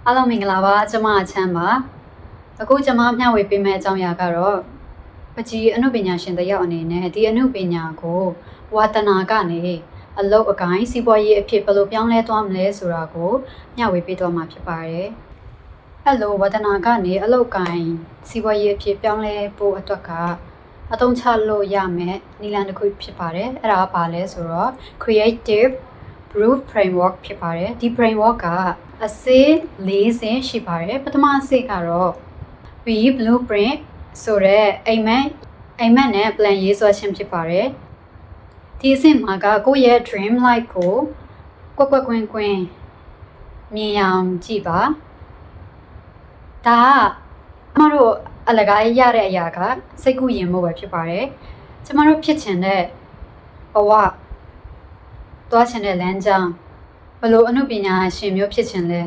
အားလုံးမင်္ဂလာပါကျွန်မအချမ်းပါအခုကျွန်မမျှဝေပေးမယ့်အကြောင်းအရာကတော့ပကြီးအနုပညာရှင်တစ်ယောက်အနေနဲ့ဒီအနုပညာကိုဝါသနာကနေအလုပ်အကိုင်းစီးပွားရေးအဖြစ်ဘယ်လိုပြောင်းလဲသွားမလဲဆိုတာကိုမျှဝေပေးသွားမှာဖြစ်ပါတယ်အဲ့လိုဝါသနာကနေအလုပ်ကိုင်းစီးပွားရေးအဖြစ်ပြောင်းလဲဖို့အတွက်ကအသုံးချလို့ရမယ်နည်းလမ်းတစ်ခုဖြစ်ပါတယ်အဲ့ဒါကဘာလဲဆိုတော့ creative proof framework ဖြစ်ပါတယ်ဒီ framework ကအစစ်၄ဆင့်ရှိပါတယ်ပထမအစစ်ကတော့ B blueprint ဆိုတဲ့အိမ်မက်နဲ့ plan ရေးဆွဲခြင်းဖြစ်ပါတယ်ဒီအစစ်မှာကကိုယ့်ရဲ့ dream life ကိုကွက်ကွင်းမြင်အောင်ကြည့်ပါဒါကကျမတို့အလကားရတဲ့အရာကစိတ်ကူးရင်မှုပဲဖြစ်ပါတယ်ကျမတို့ဖြစ်ချင်တဲ့ဘဝသွားချင်တဲ့လမ်းကြောင်းဘလို့အနုပညာရှင်မျိုးဖြစ်ချင်လဲ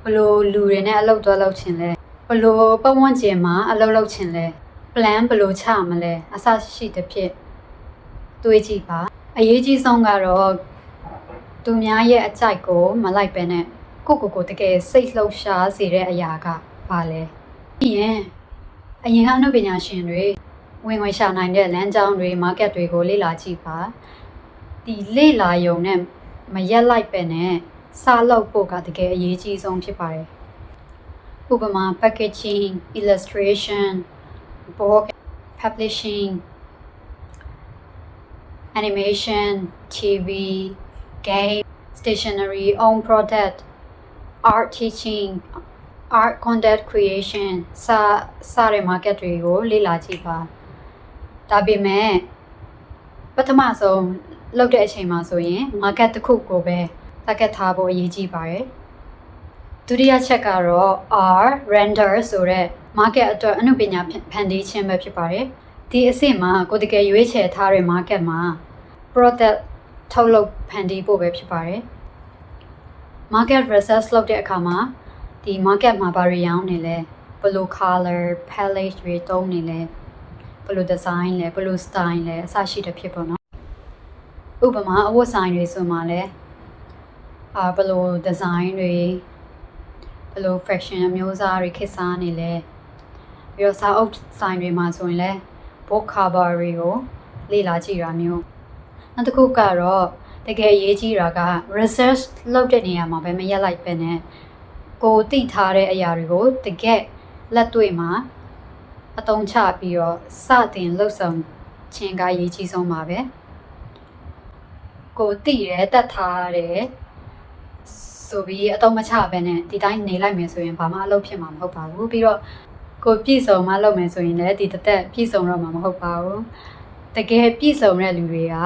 ဘလို့လူတွေနဲ့အလုပ်သွားလုပ်ချင်လဲဘလို့ပတ်ဝန်းကျင်မှာအလုပ်လုပ်ချင်လဲ plan ဘလို့ချမလဲအစရှိတဲ့ဖြစ်တွေးကြည့်ပါအရေးကြီးဆုံးကတော့သူများရဲ့အကြိုက်ကိုမလိုက်ပဲနဲ့ကိုတကယ်စိတ်လှုပ်ရှားစေတဲ့အရာကဘာလဲပြီးရင်အရင်ကအနုပညာရှင်တွေဝင်ငွေရှာနိုင်တဲ့လမ်းကြောင်းတွေ market တွေကိုလေ့လာကြည့်ပါဒီလေ့လာယုံနဲ့မရက်လိုက်ပဲနဲ့စားလုပ်ဖို့ကတကယ်အရေးကြီးဆုံးဖြစ်ပါတယ်ဥပမာ packaging illustration book publishing animation TV game stationery own product art teaching art content creation စတဲ့ market တွေကိုလေ့လာကြည့်ပါဒါပေမဲ့ပထမဆုံးလုပ်တဲ့အချိန်မှာဆိုရင် market တစ်ခုကိုပဲ target ထားဖို့အရေးကြီးပါတယ်ဒုတိယချက်ကတော့ R render ဆိုတဲ့ market အတွက်အနုပညာဖန်တီးခြင်းပဲဖြစ်ပါတယ်ဒီအဆင့်မှာကိုတကယ်ရွေးချယ်ထားတဲ့ market မှာ product ထုတ်လုပ်ဖန်တီးဖို့ပဲဖြစ်ပါတယ် market research လုပ်တဲ့အခါမှာဒီ market မှာဘာတွေရောင်းနေလဲဘယ်လို color palette တွေသုံးနေလဲဘယ်လို design လဲဘယ်လို style လဲအစရှိတဲ့ဖြစ်ပေါ့နော်ဥပမာအဝတ်ဆိုင်တွေဆိုမှလည်းဘယ်လို design တွေဘယ်လို fashion အမျိုးအစားတွေခေတ်စားနေလဲပြီးတော့စာအုပ်ဆိုင်တွေမှာဆိုရင်လည်း book cover တွေကိုလေ့လာကြည့်တာမျိုးနောက်တစ်ခုကတော့တကယ်အရေးကြီးတာက research လုပ်တဲ့နေရာမှာပဲမရက်လိုက်ပဲနဲ့ကိုသိထားတဲ့အရာတွေကိုတကယ်လက်တွေ့မှာအသုံးချပြီးတော့စတင်လှုပ်ဆောင်ခြင်းကအရေးကြီးဆုံးပါပဲကိုသိတယ်တတ်ထားတယ်ဆိုပြီးအသုံးမချပဲနဲ့ဒီတိုင်းနေလိုက်မယ်ဆိုရင်ဘာမှအလုပ်ဖြစ်မှာမဟုတ်ပါဘူးပြီးတော့ကိုပြည့်စုံမှလုပ်မယ်ဆိုရင်လည်းဒီတက်ပြည့်စုံတော့မှာမဟုတ်ပါဘူးတကယ်ပြည့်စုံတဲ့လူတွေက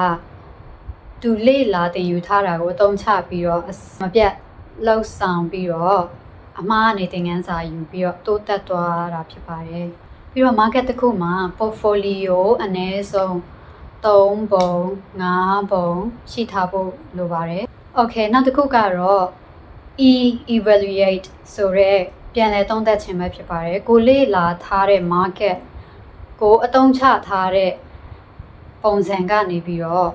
သူလေ့လာသင်ယူထားတာကိုအသုံးချပြီးတော့မပြတ်လှုပ်ဆောင်ပြီးတော့အမှားအနေသင်ခန်းစာယူပြီးတော့တိုးတက်သွားတာဖြစ်ပါတယ်ပြီးတော့ market တစ်ခုမှာ portfolio အနည်းဆုံး3ပုံ5ပုံရှိထားဖို့လိုပါတယ် Okay နောက်တစ်ခုကတော့ evaluate ဆိုတဲ့ပြန်လည်သုံးသပ်ခြင်းပဲဖြစ်ပါတယ်ကိုလေ့လာထားတဲ့ market ကိုအသုံးချထားတဲ့ပုံစံကနေပြီးတော့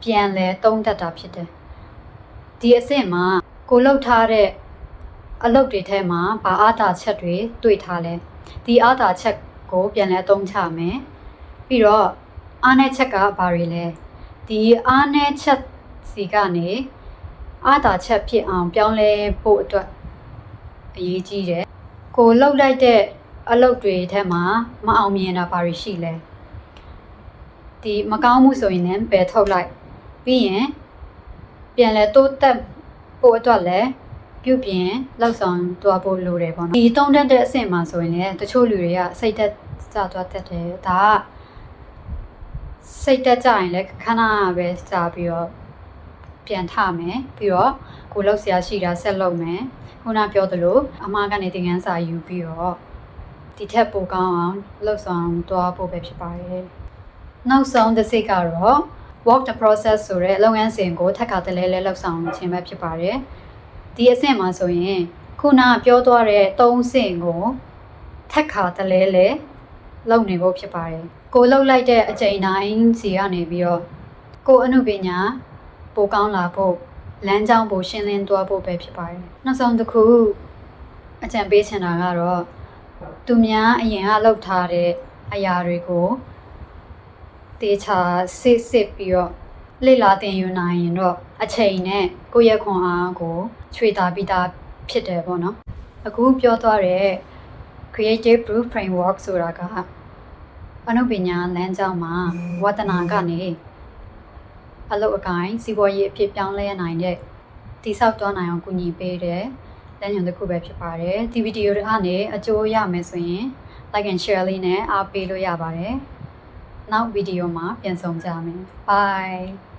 ပြန်လည်သုံးသပ်တာဖြစ်တယ်ဒီအဆင့်မှာကိုလုပ်ထားတဲ့အလုပ်တွေထဲမှာဘာအားသာချက်တွေတွေ့ထားလဲဒီအားသာချက်ကိုပြန်လည်အသုံးချမယ်ပြီးတော့အားနည်းချက်ကဘာတွေလဲဒီအားနည်းချက်စီကနေအားသာချက်ဖြစ်အောင်ပြောင်းလဲဖို့အတွက်အရေးကြီးတယ်ကိုလှုပ်လိုက်တဲ့အလုပ်တွေထဲမှာမအောင်မြင်တာဘာတွေရှိလဲဒီမကောင်းမှုဆိုရင်လည်းပယ်ထုတ်လိုက်ပြီးရင်ပြန်လဲတိုးတက်ဖို့အတွက်လည်းပြုပြင်လောက်ဆောင်သွားဖို့လိုတယ်ပေါ့နော်ဒီတုံးတက်တဲ့အဆင့်မှာဆိုရင်လည်းတချို့လူတွေကစိတ်သက်သာသွားတတ်တယ်ဒါကစိတ်တက်ကြရင်လည်းခဏပဲကြာပြီးတော့ပြန်ထမယ်ပြီးတော့ကိုလောက်ဆရာရှိတာဆက်လုပ်မယ်ခုနပြောသလိုအမှားကနေသင်ခန်းစာယူပြီးတော့ဒီထက်ပိုကောင်းအောင်လှုပ်ဆောင်သွားဖို့ပဲဖြစ်ပါတယ်နောက်ဆုံးတစ်စိတ်ကတော့ walk the process ဆိုတဲ့လုပ်ငန်းစဉ်ကိုထပ်ခါတလဲလှုပ်ဆောင်ခြင်းပဲဖြစ်ပါတယ်ဒီအဆင့်မှာဆိုရင်ခုနပြောသွားတဲ့3ဆင့်ကိုထက်ခါတလဲလုပ်နေဖို့ဖြစ်ပါတယ်ကိုလှုပ်လိုက်တဲ့အချိန်တိုင်းစီကနေပြီးတော့ကိုအနုပညာပိုကောင်းလာဖို့ လမ်းကြောင်းပိုရှင်းလင်းသွားဖို့ပဲဖြစ်ပါတယ်နောက်ဆုံးတစ်ခုအကြံပေးချင်တာကတော့သူများအရင်ကလုပ်ထားတဲ့အရာတွေကိုတေချာစစ်ပြီးတော့လေ့လာသင်ယူနိုင်ရင်တော့အချိန်နဲ့ကိုယ့်ရဲ့ခွန်အားကိုချွေတာပြီးသားဖြစ်တယ်ပေါ့နော်အခုပြောသွားတဲ့ creative proof framework ဆိုတာကအနုပညာလမ်းကြောင်းမှာဝတ္တနာကနေအလုပ်အကိုင်းစီးပွားရေးအဖြစ်ပြောင်းလဲနိုင်တဲ့တိဆောက်သွားနိုင်အောင်ကူညီပေးတဲ့လမ်းညွှန်တစ်ခုပဲဖြစ်ပါတယ်ဒီဗီဒီယိုတွေကနေအကျိုးရမယ်ဆိုရင် like and share လေးနဲ့အားပေးလို့ရပါတယ်နောက်ဗီဒီယိုမှာပြန်ဆုံကြမယ် bye